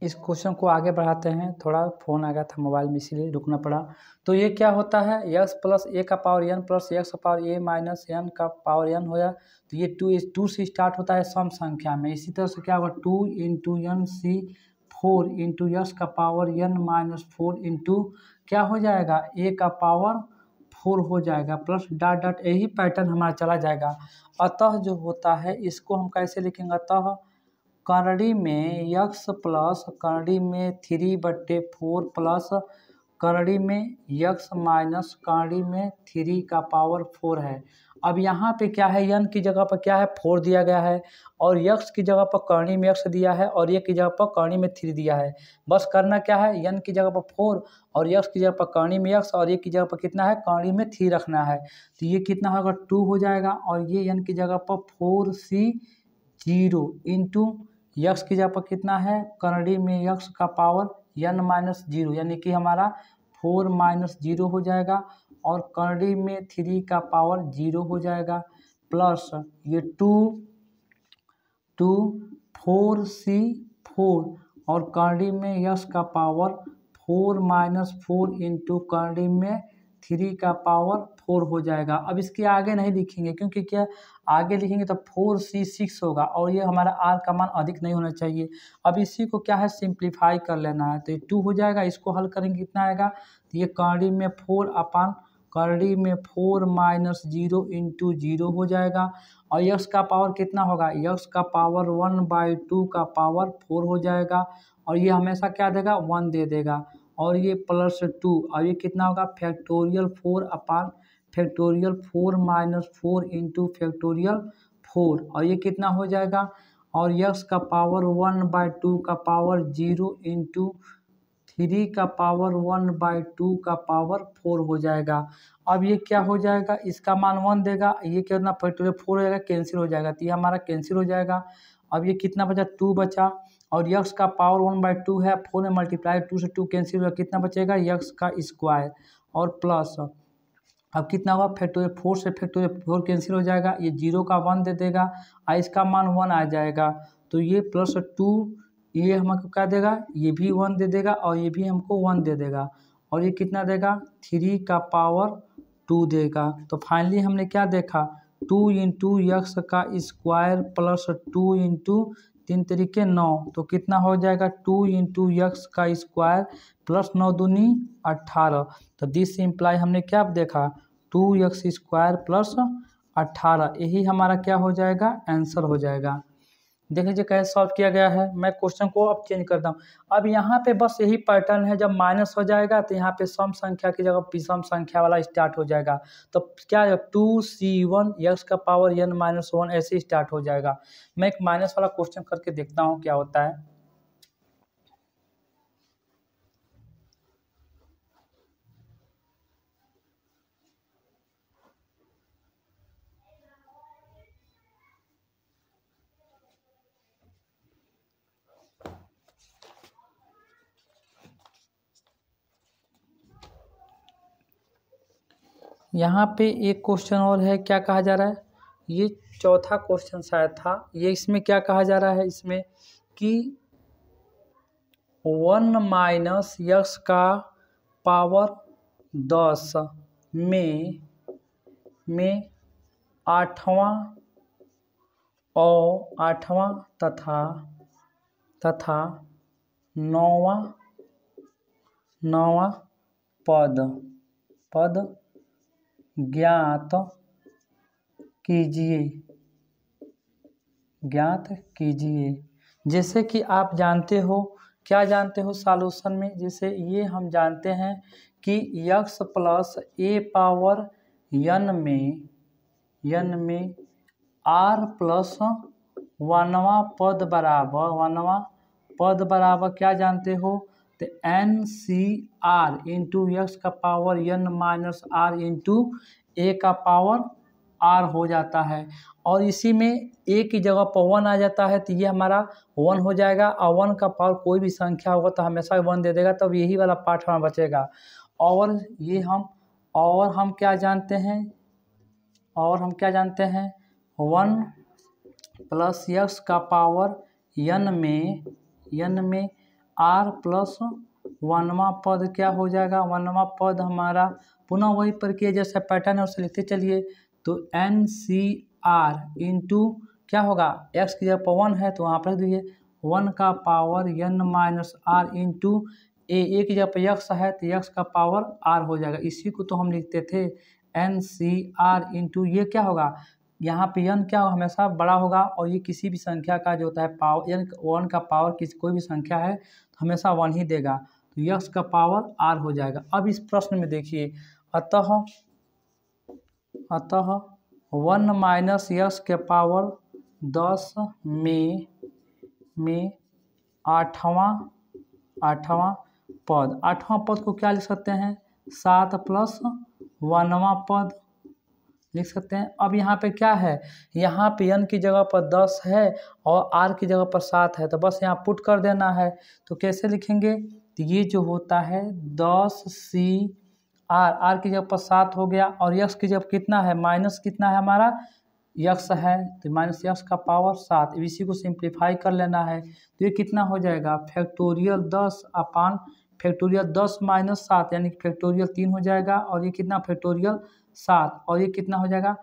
इस क्वेश्चन को आगे बढ़ाते हैं। थोड़ा फ़ोन आ गया था मोबाइल में, इसीलिए रुकना पड़ा। तो ये क्या होता है, यक्स प्लस ए का power n plus x power a minus n का पावर एन होया। तो ये टू से स्टार्ट होता है सम संख्या में। इसी तरह से क्या होगा, 2 into n C 4 into x का पावर एन माइनस 4 इंटू क्या हो जाएगा, ए का पावर 4 हो जाएगा, प्लस डॉट डॉट, यही पैटर्न हमारा चला जाएगा। अतः जो होता है इसको हम कैसे लिखेंगे, अतः करड़ी में यक्स प्लस करड़ी में 3/4 प्लस करड़ी में यक्स माइनस करड़ी में 3 का पावर 4 है। अब यहाँ पे क्या है, यन की जगह पर क्या है 4 दिया गया है, और यक्स की जगह पर करणी में यक्स दिया है, और ये की जगह पर करणी में 3 दिया है। बस करना क्या है, यन की जगह पर 4 और यक्स की जगह पर करणी में यक्स, और ये की जगह पर कितना है, करणी में 3 रखना है। तो ये कितना होगा 2 हो जाएगा, और ये यन की जगह पर 4c0 इंटू यक्स की जगह पर कितना है, करड़ी में यक्स का पावर n माइनस 0, यानी कि हमारा 4 माइनस 0 हो जाएगा, और करड़ी में 3 का पावर 0 हो जाएगा, प्लस ये 2 4c4 और करड़ी में यक्स का पावर 4 माइनस 4 इंटू करड़ी में 3 का पावर 4 हो जाएगा। अब इसके आगे नहीं लिखेंगे, क्योंकि क्या आगे लिखेंगे तो 4c6 होगा, और ये हमारा r का मान अधिक नहीं होना चाहिए। अब इसी को क्या है, सिंप्लीफाई कर लेना है। तो ये 2 हो जाएगा, इसको हल करेंगे कितना आएगा, तो ये करड़ी में 4 अपान करड़ी में 4 माइनस 0 इंटू 0 हो जाएगा, और यक्स का पावर कितना होगा, यक्स का पावर 1/2 का पावर 4 हो जाएगा, और ये हमेशा क्या देगा 1 दे देगा, और ये प्लस 2, और ये कितना होगा फैक्टोरियल 4 अपान फैक्टोरियल 4 माइनस 4 इंटू फैक्टोरियल 4, और ये कितना हो जाएगा, और यक्स का पावर 1/2 का पावर 0 इंटू 3 का पावर 1/2 का पावर 4 हो जाएगा। अब ये क्या हो जाएगा, इसका मान 1 देगा, ये कितना फैक्टोरियल 4 हो जाएगा, कैंसिल हो जाएगा, तो ये हमारा कैंसिल हो जाएगा। अब ये कितना बचा, 2 बचा, और यक्स का पावर 1/2 है, 4 में मल्टीप्लाई 2 से 2 कैंसिल हुआ, कितना बचेगा यक्स का स्क्वायर, और प्लस अब कितना हुआ फैक्टोरियल 4 से फैक्टोरियल 4 कैंसिल हो जाएगा, ये 0 का 1 दे देगा, और इसका मान 1 आ जाएगा। तो ये प्लस 2 ये हमको क्या देगा, ये भी 1 दे देगा, और ये भी हमको 1 दे देगा, और ये कितना देगा 3 का पावर 2 देगा। तो फाइनली हमने क्या देखा, 2 इंटू यक्स का स्क्वायर प्लस 2 इंटू 3 तरीके 9, तो कितना हो जाएगा 2 इंटू यक्स का स्क्वायर प्लस 9 दूनी 18। तो दिस इम्प्लाई हमने क्या देखा, 2x स्क्वायर प्लस 18, यही हमारा क्या हो जाएगा, आंसर हो जाएगा। देख लीजिए कैसे सॉल्व किया गया है। मैं क्वेश्चन को अब चेंज करता हूँ। अब यहाँ पे बस यही पैटर्न है, जब माइनस हो जाएगा तो यहाँ पे सम संख्या की जगह विषम संख्या वाला स्टार्ट हो जाएगा। तो क्या 2c1 यक्स का पावर n माइनस 1 ऐसे स्टार्ट हो जाएगा। मैं एक माइनस वाला क्वेश्चन करके देखता हूँ क्या होता है। यहाँ पे एक क्वेश्चन और है, क्या कहा जा रहा है, ये चौथा क्वेश्चन शायद था ये। इसमें क्या कहा जा रहा है, इसमें कि 1 माइनस यक्स का पावर 10 में आठवां तथा नौवां पद ज्ञात कीजिए। जैसे कि आप जानते हो, क्या जानते हो सॉल्यूशन में, जैसे ये हम जानते हैं कि x plus a power n में r प्लस वनवा पद बराबर क्या जानते हो, तो NCR इंटू यक्स का power n minus r into a का पावर r हो जाता है, और इसी में a की जगह पर 1 आ जाता है, तो ये हमारा 1 हो जाएगा, और 1 का पावर कोई भी संख्या होगा तो हमेशा 1 दे देगा, तब यही वाला पार्ट हमारा बचेगा। और हम क्या जानते हैं 1 प्लस यक्स का पावर n में आर प्लस वनवा पद क्या हो जाएगा, वनवा पद हमारा पुनः वही प्रक्रिया जैसा पैटर्न है उससे लिखते चलिए। तो एन सी आर इंटू क्या होगा, एक्स की जगह पर 1 है तो वहाँ पर रख दीजिए 1 का power n minus r into a की जगह पर यक्स है तो यक्स का पावर आर हो जाएगा। इसी को तो हम लिखते थे एन सी आर इंटू ये क्या होगा, यहाँ पे n क्या होगा, हमेशा बड़ा होगा और ये किसी भी संख्या का जो होता है पावर n 1 का पावर किसी कोई भी संख्या है तो हमेशा 1 ही देगा, तो यक्स का पावर आर हो जाएगा। अब इस प्रश्न में देखिए अतः 1 माइनस यक्स के पावर 10 में आठवां पद को क्या लिख सकते हैं, 7 प्लस 1वां पद लिख सकते हैं। अब यहाँ पे क्या है, यहाँ पे n की जगह पर 10 है और r की जगह पर 7 है तो बस यहाँ पुट कर देना है। तो कैसे लिखेंगे, तो ये जो होता है 10 सी r की जगह पर 7 हो गया और यक्स की जगह कितना है, माइनस कितना है हमारा यक्स है तो माइनस यक्स का पावर 7, इसी को सिंप्लीफाई कर लेना है तो ये कितना हो जाएगा फैक्टोरियल 10 अपान फैक्टोरियल 10 माइनस 7 यानी कि फैक्टोरियल 3 हो जाएगा और ये कितना फैक्टोरियल 7 और ये कितना हो जाएगा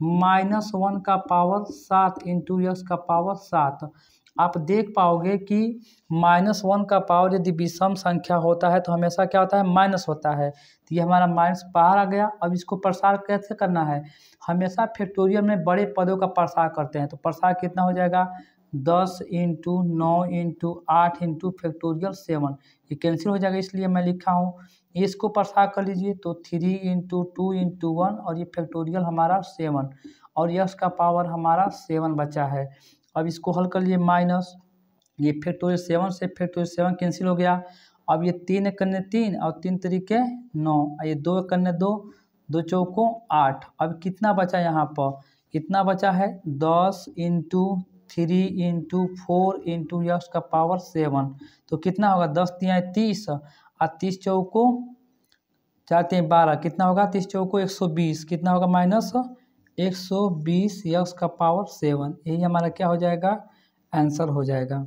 -1 का पावर 7 इंटू यक्स का पावर 7। आप देख पाओगे कि -1 का पावर यदि विषम संख्या होता है तो हमेशा क्या होता है माइनस होता है, तो ये हमारा माइनस बाहर आ गया। अब इसको प्रसार कैसे करना है, हमेशा फैक्टोरियल में बड़े पदों का प्रसार करते हैं तो प्रसार कितना हो जाएगा 10 इंटू 9 इंटू 8 इंटू फैक्टोरियल 7, ये कैंसिल हो जाएगा इसलिए मैं लिखा हूँ। इसको प्रसार कर लीजिए तो 3 इंटू 2 इंटू 1 और ये फैक्टोरियल हमारा 7 और यक्स का पावर हमारा 7 बचा है। अब इसको हल कर लिए माइनस, ये फैक्टोरियल 7 से फैक्टोरियल 7 कैंसिल हो गया। अब ये 3 कन्ने 3 और 3 तरीके 9, ये 2 कन्ने 2, 2 चौकों 8। अब कितना बचा यहाँ पर, कितना बचा है 10 इंटू 3 इंटू 4 इंटू यक्स का पावर 7 तो कितना होगा 10 3 30 और 30 चौकों 4 3 12 कितना होगा 30 चौकों 120 कितना होगा माइनस 120 यक्स का पावर 7, यही हमारा क्या हो जाएगा आंसर हो जाएगा।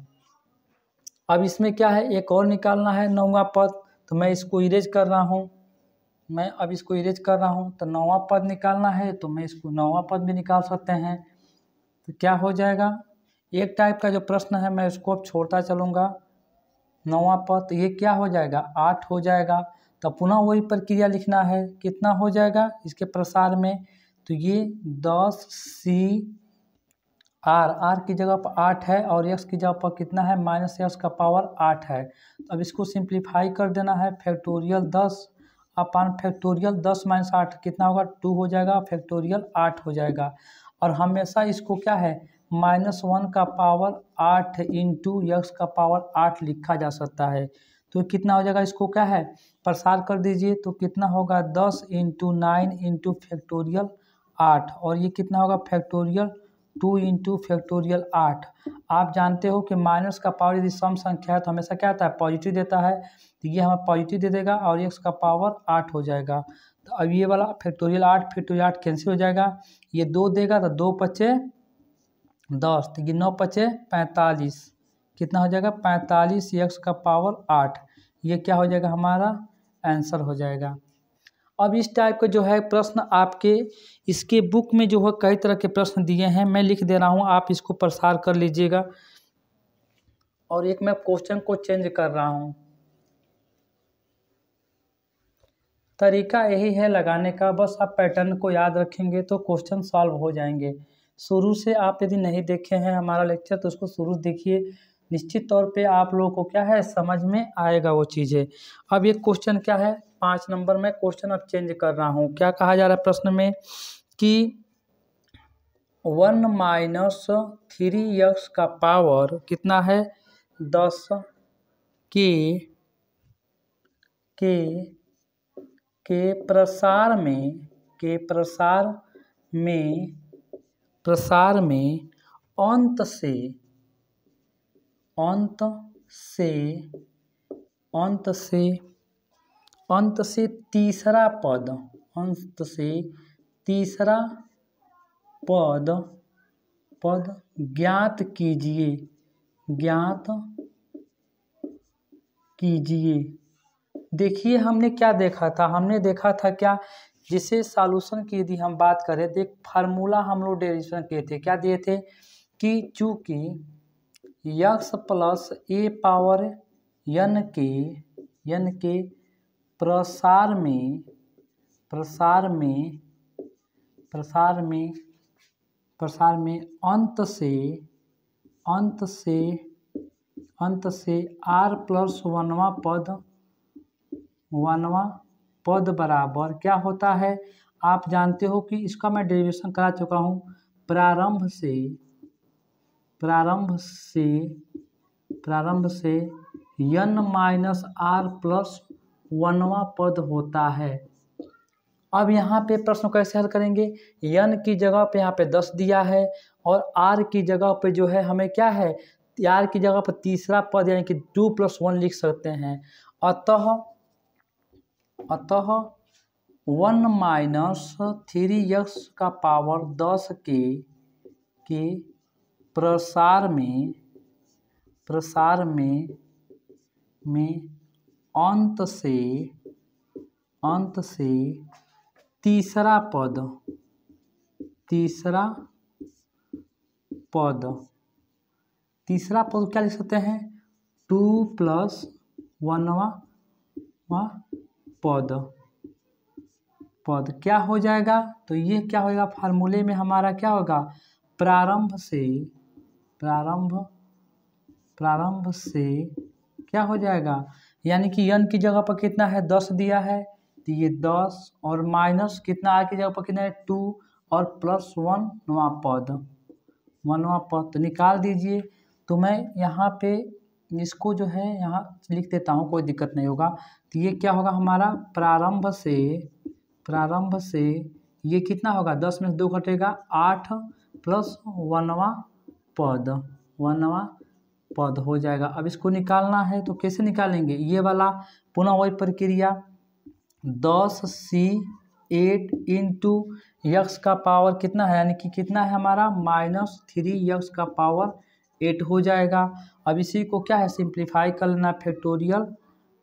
अब इसमें क्या है एक और निकालना है 9वां पद, तो मैं इसको इरेज कर रहा हूँ, तो 9वां पद निकालना है तो मैं इसको 9वां पद भी निकाल सकते हैं। तो क्या हो जाएगा, एक टाइप का जो प्रश्न है मैं इसको अब छोड़ता चलूँगा। 9वां पद तो ये क्या हो जाएगा 8 हो जाएगा, तो पुनः वही प्रक्रिया लिखना है, कितना हो जाएगा इसके प्रसार में, तो ये 10 सी आर की जगह पर 8 है और यक्स की जगह पर कितना है माइनस यक्स का पावर 8 है। तो अब इसको सिंप्लीफाई कर देना है, फैक्टोरियल 10 अपान फैक्टोरियल 10 माइनस 8 कितना होगा 2 हो जाएगा, फैक्टोरियल 8 हो जाएगा। और हमेशा इसको क्या है -1 का पावर 8 इंटू यक्स का पावर 8 लिखा जा सकता है। तो कितना हो जाएगा, इसको क्या है प्रसार कर दीजिए तो कितना होगा 10 इंटू 9 इंटू फैक्टोरियल 8 और ये कितना होगा फैक्टोरियल 2 इंटू फैक्टोरियल 8। आप जानते हो कि माइनस का पावर यदि सम संख्या है तो हमेशा क्या आता है पॉजिटिव देता है, तो ये हमें पॉजिटिव दे देगा और एक्स का पावर 8 हो जाएगा। तो अब ये वाला फैक्टोरियल 8 कैंसिल हो जाएगा, ये 2 देगा तो 2 पचे 10 तो ये 9 पचे 45 कितना हो जाएगा 45 एक्स का पावर 8, ये क्या हो जाएगा हमारा आंसर हो जाएगा। अब इस टाइप का जो है प्रश्न आपके इसके बुक में जो है कई तरह के प्रश्न दिए हैं, मैं लिख दे रहा हूँ, आप इसको प्रसार कर लीजिएगा। और एक मैं क्वेश्चन को चेंज कर रहा हूँ, तरीका यही है लगाने का, बस आप पैटर्न को याद रखेंगे तो क्वेश्चन सॉल्व हो जाएंगे। शुरू से आप यदि नहीं देखे हैं हमारा लेक्चर तो उसको शुरू देखिए, निश्चित तौर पे आप लोगों को क्या है समझ में आएगा वो चीज़ें। अब ये क्वेश्चन क्या है 5 नंबर में क्वेश्चन अब चेंज कर रहा हूँ। क्या कहा जा रहा है प्रश्न में कि 1 माइनस 3x का पावर कितना है 10 के प्रसार में अंत से तीसरा पद ज्ञात कीजिए। देखिए हमने क्या देखा था, हमने देखा था क्या, जिसे सॉल्यूशन की यदि हम बात करें तो एक फार्मूला हम लोग डेरिवेशन किए थे, क्या दिए थे कि चूंकि यक्स प्लस ए पावर यन के प्रसार में अंत से आर प्लस वनवा पद बराबर क्या होता है। आप जानते हो कि इसका मैं डेरिवेशन करा चुका हूँ। प्रारंभ से यन माइनस आर प्लस वनवा पद होता है। अब यहाँ पे प्रश्न कैसे हल करेंगे, यन की जगह पे यहाँ पे 10 दिया है और आर की जगह पे जो है हमें क्या है, आर की जगह पर तीसरा पद यानी कि 2 + 1 लिख सकते हैं। अतः 1 - 3x का पावर 10 के प्रसार में अंत से तीसरा पद क्या लिख सकते हैं, 2 + 1वां पद क्या हो जाएगा। तो ये क्या होगा, फार्मूले में हमारा क्या होगा, प्रारंभ से क्या हो जाएगा, यानी कि यन की जगह पर कितना है 10 दिया है, तो ये 10 और माइनस कितना आर की जगह पर कितना है 2 और प्लस 1वां पद तो निकाल दीजिए। तो मैं यहाँ पे इसको जो है यहाँ लिख देता हूँ, कोई दिक्कत नहीं होगा। तो ये क्या होगा हमारा, प्रारंभ से ये कितना होगा, 10 में से 2 घटेगा 8 प्लस 1वां पद हो जाएगा। अब इसको निकालना है तो कैसे निकालेंगे, ये वाला पुनः वही प्रक्रिया 10c8 इंटू यक्स का पावर कितना है, यानी कि कितना है हमारा -3x का पावर 8 हो जाएगा। अब इसी को क्या है सिंप्लीफाई कर लेना,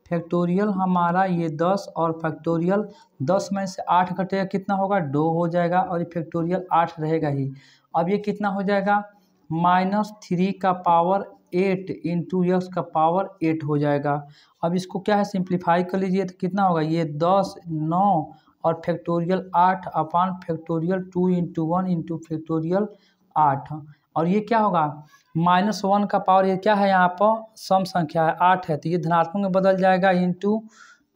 फैक्टोरियल हमारा ये 10 और फैक्टोरियल 10 में से 8 घटेगा कितना होगा 2 हो जाएगा और ये फैक्टोरियल 8 रहेगा ही। अब ये कितना हो जाएगा -3 का पावर 8 इंटू यक्स का पावर 8 हो जाएगा। अब इसको क्या है सिंप्लीफाई कर लीजिए तो कितना होगा, ये 10 9 और फैक्टोरियल 8 अपान फैक्टोरियल 2 इंटू 1 इंटू फैक्टोरियल 8 और ये क्या होगा -1 का पावर, ये क्या है यहाँ पर सम संख्या है 8 है तो ये धनात्मक में बदल जाएगा इंटू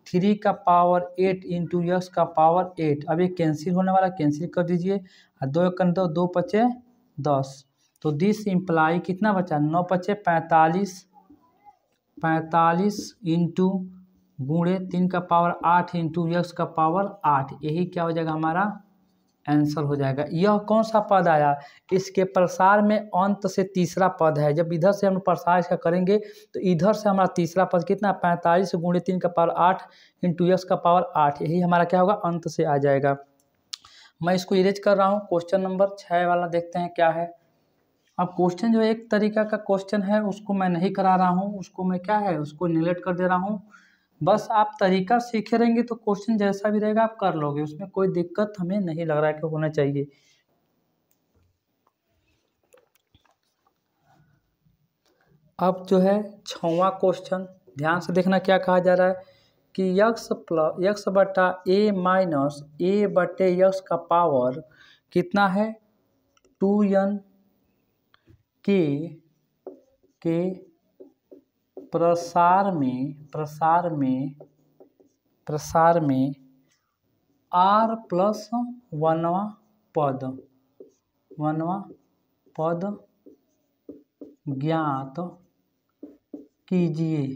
3 का पावर 8 इंटू यक्स का पावर 8। अब ये कैंसिल होने वाला, कैंसिल कर दीजिए, 2 × 2 2 × 5 10 तो दिस इम्प्लाई कितना बचा 9 × 5 45 इंटू गुणे 3 का पावर 8 इंटू यक्स का पावर 8, यही क्या हो जाएगा हमारा आंसर हो जाएगा। यह कौन सा पद आया, इसके प्रसार में अंत से तीसरा पद है। जब इधर से हम प्रसार इसका करेंगे तो इधर से हमारा तीसरा पद कितना 45 गुणे 3 का पावर 8 इंटू यक्स का पावर 8, यही हमारा क्या होगा अंत से आ जाएगा। मैं इसको इरेज कर रहा हूँ। क्वेश्चन नंबर 6 वाला देखते हैं क्या है। अब क्वेश्चन जो एक तरीका का क्वेश्चन है उसको मैं नहीं करा रहा हूँ, उसको मैं क्या है उसको निगलेक्ट कर दे रहा हूँ। बस आप तरीका सीखे रहेंगे तो क्वेश्चन जैसा भी रहेगा आप कर लोगे, उसमें कोई दिक्कत हमें नहीं लग रहा है कि होना चाहिए। अब जो है 6वां क्वेश्चन ध्यान से देखना, क्या कहा जा रहा है कि यक्स बटा ए माइनस ए बटे यक्स का पावर कितना है 2n के प्रसार में r प्लस 1वां पद ज्ञात कीजिए।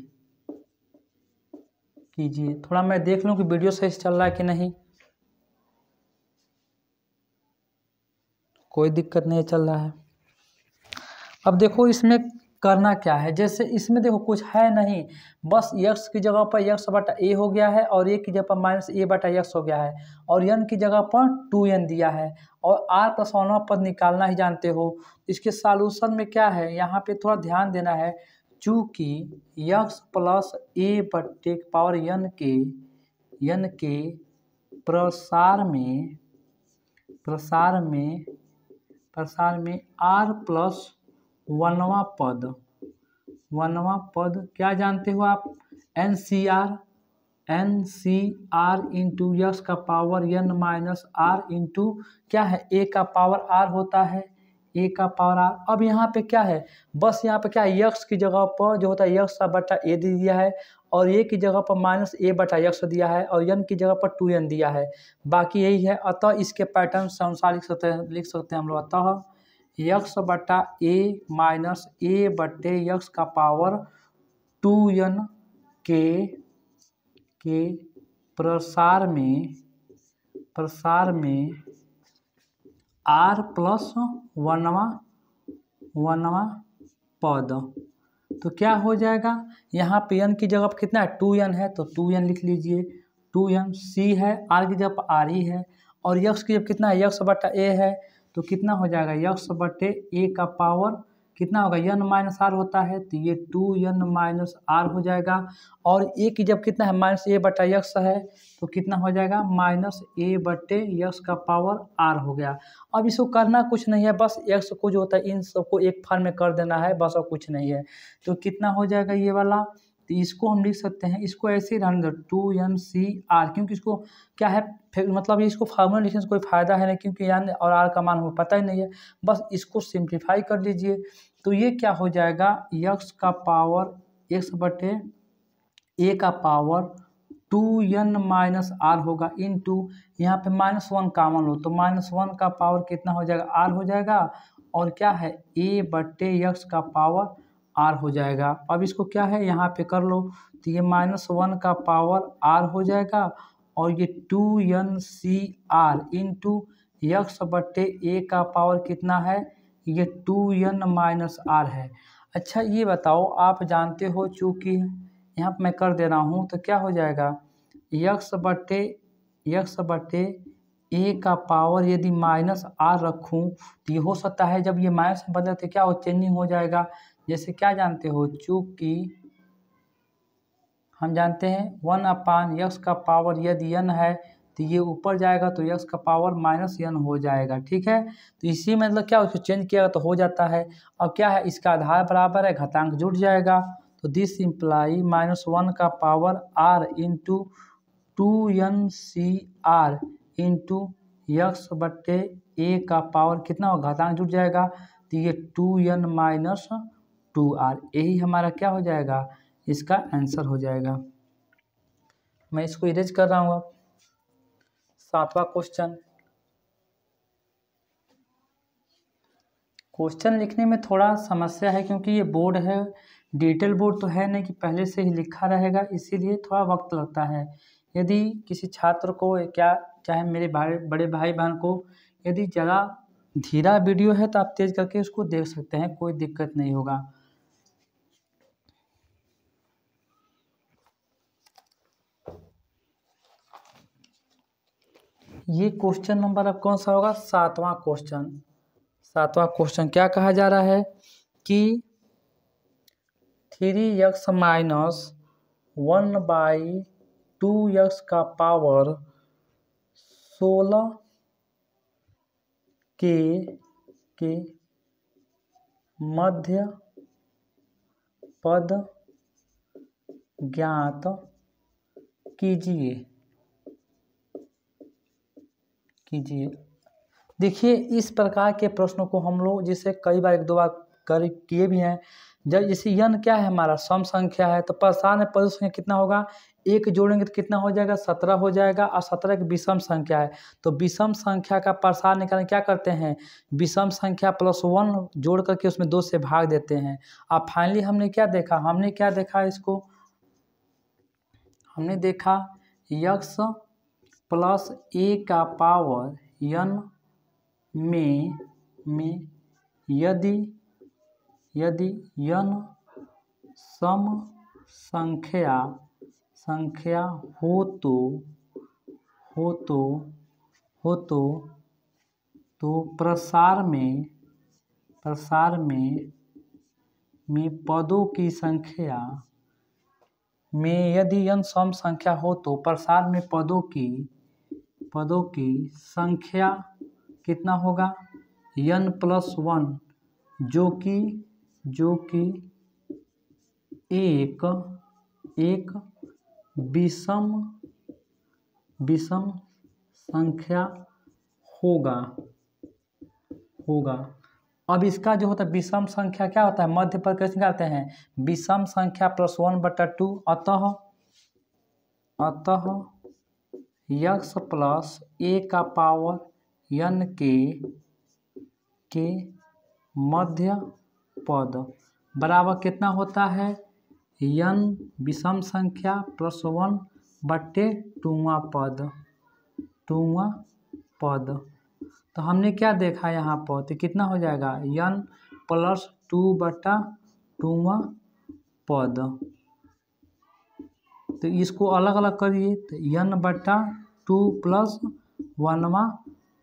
थोड़ा मैं देख लूं कि वीडियो सही से चल रहा है कि नहीं, कोई दिक्कत नहीं चल रहा है। अब देखो इसमें करना क्या है, जैसे इसमें देखो कुछ है नहीं, बस यक्स की जगह पर यक्स बटा ए हो गया है और ए की जगह पर माइनस ए बटा यक्स हो गया है और यन की जगह पर 2n दिया है और r प्लस 1वां पद निकालना ही जानते हो। इसके सॉल्यूशन में क्या है, यहाँ पे थोड़ा ध्यान देना है। चूँकि यक्स प्लस ए बट्टे पावर यन के प्रसार में आर प्लस वनवा पद क्या जानते हो आप? N c r into x का power n minus r into क्या है, ए का पावर आर होता है, ए का पावर आर। अब यहाँ पे क्या है, बस यहाँ पे क्या है, यक्स की जगह पर जो होता है यक्स का बटा ए दे दिया है, और ए की जगह पर माइनस ए बटा यक्स दिया है, और यन की जगह पर 2n दिया है, बाकी यही है। अतः इसके पैटर्न से अनुसार लिख सकते हैं हम लोग। अतः यक्स बटा ए माइनस ए बटे यक्स का पावर 2n के प्रसार में आर प्लस वनवा पद। तो क्या हो जाएगा, यहाँ पे n की जगह पर कितना है, 2n है, तो 2n लिख लीजिए, 2n सी है, आर की जगह पर आर ही है, और यक्स की जगह कितना है, यक्स बटा ए है, तो कितना हो जाएगा, यक्स बटे ए का पावर कितना होगा, यन माइनस आर होता है, तो ये 2n माइनस आर हो जाएगा। और ए की जब कितना है, माइनस ए बटा यक्स है, तो कितना हो जाएगा, माइनस ए बटे यक्स का पावर आर हो गया। अब इसको करना कुछ नहीं है, बस एक्स को जो होता है इन सबको एक फार्म में कर देना है, बस और कुछ नहीं है। तो कितना हो जाएगा ये वाला, तो इसको हम लिख सकते हैं, इसको ऐसे ही रहने दो 2nCr, क्योंकि इसको क्या है, मतलब इसको फार्मूला लिखने से कोई फायदा है नहीं, क्योंकि एन और आर का मान हमें पता ही नहीं है, बस इसको सिंप्लीफाई कर लीजिए। तो ये क्या हो जाएगा, यक्स का पावर एक्स बटे ए का पावर 2n माइनस आर होगा, इंटू यहाँ पे -1 कॉमन लो, तो -1 का पावर कितना हो जाएगा, आर हो जाएगा, और क्या है, ए बटे यक्स का पावर आर हो जाएगा। अब इसको क्या है, यहाँ पे कर लो, तो ये -1 का पावर आर हो जाएगा, और ये 2nCr इंटू यक्स बटे ए का पावर कितना है, ये 2n माइनस आर है। अच्छा ये बताओ, आप जानते हो, चूँकि यहाँ पर मैं कर दे रहा हूँ, तो क्या हो जाएगा, यक्स बटे ए का पावर यदि माइनस आर रखूँ, तो ये हो सकता है जब ये माइनस में बदले तो क्या हो, चेंजिंग हो जाएगा। जैसे क्या जानते हो, चूँकि हम जानते हैं 1/यक्स का पावर यदि n है, तो ये ऊपर जाएगा तो यक्स का पावर -n हो जाएगा, ठीक है। तो इसी मतलब क्या, उसको चेंज किया तो हो जाता है। और क्या है, इसका आधार बराबर है, घातांक जुड़ जाएगा, तो दिस इम्प्लाई -1 का power r into 2nCr into x बटे ए का पावर कितना हो, घातांक जुड़ जाएगा, तो ये 2n माइनस 2r, यही हमारा क्या हो जाएगा, इसका आंसर हो जाएगा। मैं इसको इरेज कर रहा हूँ। अब 7वां क्वेश्चन लिखने में थोड़ा समस्या है, क्योंकि ये बोर्ड है, डिटेल बोर्ड तो है नहीं कि पहले से ही लिखा रहेगा, इसीलिए थोड़ा वक्त लगता है। यदि किसी छात्र को क्या, चाहे मेरे बड़े भाई बहन को, यदि ज़्यादा धीरा वीडियो है तो आप तेज़ करके उसको देख सकते हैं, कोई दिक्कत नहीं होगा। ये क्वेश्चन नंबर अब कौन सा होगा, 7वां क्वेश्चन क्या कहा जा रहा है कि 3x माइनस 1/2x का पावर 16 के मध्य पद ज्ञात कीजिए। देखिए, इस प्रकार के प्रश्नों को हम लोग जिसे कई बार 1-2 बार किए भी हैं। जब जैसे यन क्या है, हमारा सम संख्या है, तो प्रसार में पद संख्या कितना होगा, एक जोड़ेंगे तो कितना हो जाएगा, 17 हो जाएगा, और 17 की विषम संख्या है, तो विषम संख्या का प्रसार निकालने क्या करते हैं, विषम संख्या +1 जोड़ करके उसमें 2 से भाग देते हैं। अब फाइनली हमने क्या देखा, इसको हमने देखा यक्स प्लस ए का पावर n में यदि n सम संख्या हो तो प्रसार में में पदों की संख्या में यदि n सम संख्या हो तो प्रसार में पदों की संख्या कितना होगा n+1 जो कि एक विषम संख्या होगा। अब इसका जो होता है विषम संख्या क्या होता है, मध्य पद कैसे निकालते हैं, विषम संख्या +1/2 अतः x प्लस a का पावर n के मध्य पद बराबर कितना होता है n विषम संख्या +1/2वां पद। तो हमने क्या देखा यहाँ पर, तो कितना हो जाएगा n+2/2वां पद। तो इसको अलग अलग करिए तो n/2 + 1वां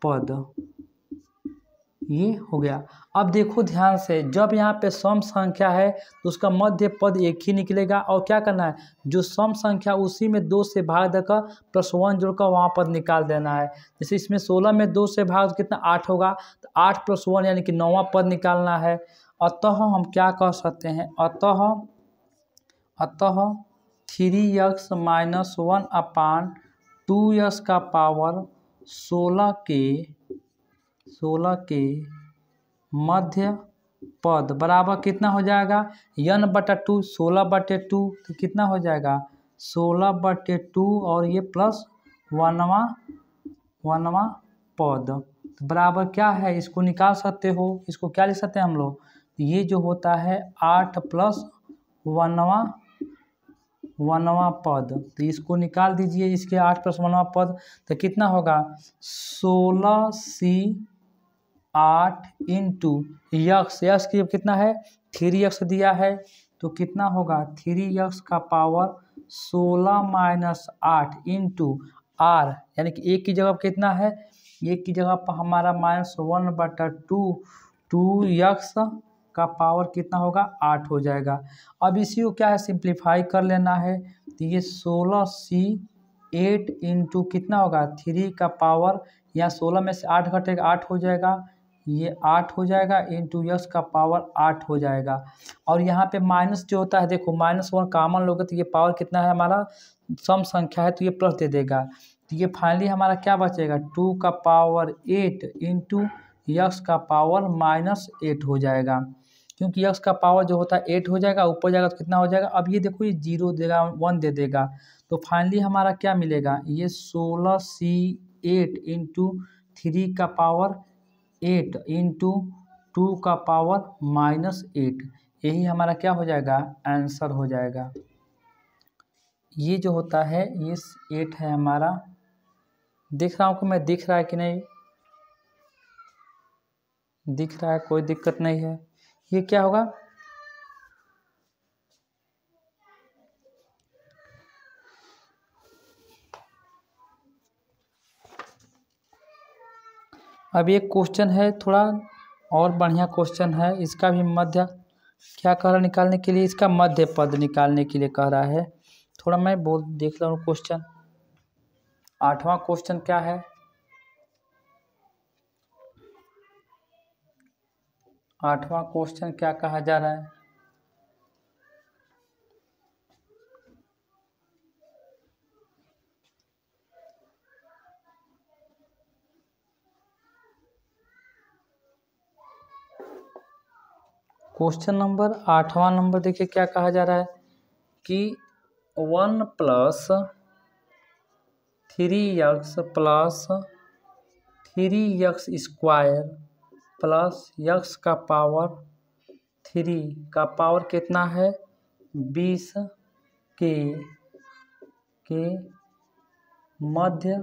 पद ये हो गया। अब देखो ध्यान से, जब यहाँ पे सम संख्या है तो उसका मध्य पद एक ही निकलेगा और क्या करना है, जो सम संख्या उसी में 2 से भाग देकर +1 जोड़कर वहाँ पद निकाल देना है। जैसे इसमें 16 में 2 से भाग कितना 8 होगा, तो 8 + 1 यानी कि 9वां पद निकालना है। अतः हम क्या कह सकते हैं, अतः 3x - 1/2x का पावर 16 के मध्य पद बराबर कितना हो जाएगा n/2 16/2 तो कितना हो जाएगा 16/2 और ये प्लस 1वां पद तो बराबर क्या है, इसको निकाल सकते हो। इसको क्या लिख सकते हैं हम लोग, ये जो होता है 8 + 1वां पद, तो इसको निकाल दीजिए। इसके 8 + 1वां पद तो कितना होगा 16c 8 × x की कितना है 3x दिया है, तो कितना होगा 3x का पावर 16 - 8 × r यानी कि एक की जगह कितना है, एक की जगह पर हमारा -1/2 2x का पावर कितना होगा 8 हो जाएगा। अब इसी को क्या है सिंप्लीफाई कर लेना है, तो ये 16c 8 × कितना होगा 3 का पावर, यहाँ 16 में से 8 घटेगा 8 हो जाएगा, ये 8 हो जाएगा × x का पावर 8 हो जाएगा। और यहाँ पे माइनस जो होता है देखो -1 कॉमन लोगे तो ये पावर कितना है हमारा सम संख्या है तो ये प्लस दे देगा, तो ये फाइनली हमारा क्या बचेगा 2 का पावर 8 × x का पावर -8 हो जाएगा। क्योंकि x का पावर जो होता है 8 हो जाएगा, ऊपर जाएगा तो कितना हो जाएगा, अब ये देखो ये 0 देगा 1 दे देगा, तो फाइनली हमारा क्या मिलेगा ये 16c 8 × 3 का पावर 8 × 2 का पावर -8, यही हमारा क्या हो जाएगा आंसर हो जाएगा। ये जो होता है ये 8 है हमारा, दिख रहा हूँ कि मैं, दिख रहा है कि नहीं, दिख रहा है, कोई दिक्कत नहीं है। ये क्या होगा अब एक क्वेश्चन है थोड़ा और बढ़िया क्वेश्चन है, इसका भी मध्य क्या कह रहा निकालने के लिए, इसका मध्य पद निकालने के लिए कह रहा है। थोड़ा मैं देख रहा हूँ क्वेश्चन। 8वां क्वेश्चन क्या है, 8वां क्वेश्चन क्या कहा जा रहा है, क्वेश्चन नंबर 8वां नंबर देखिए क्या कहा जा रहा है कि 1 + 3x + 3x² + x का पावर 3 का पावर कितना है 20 के मध्य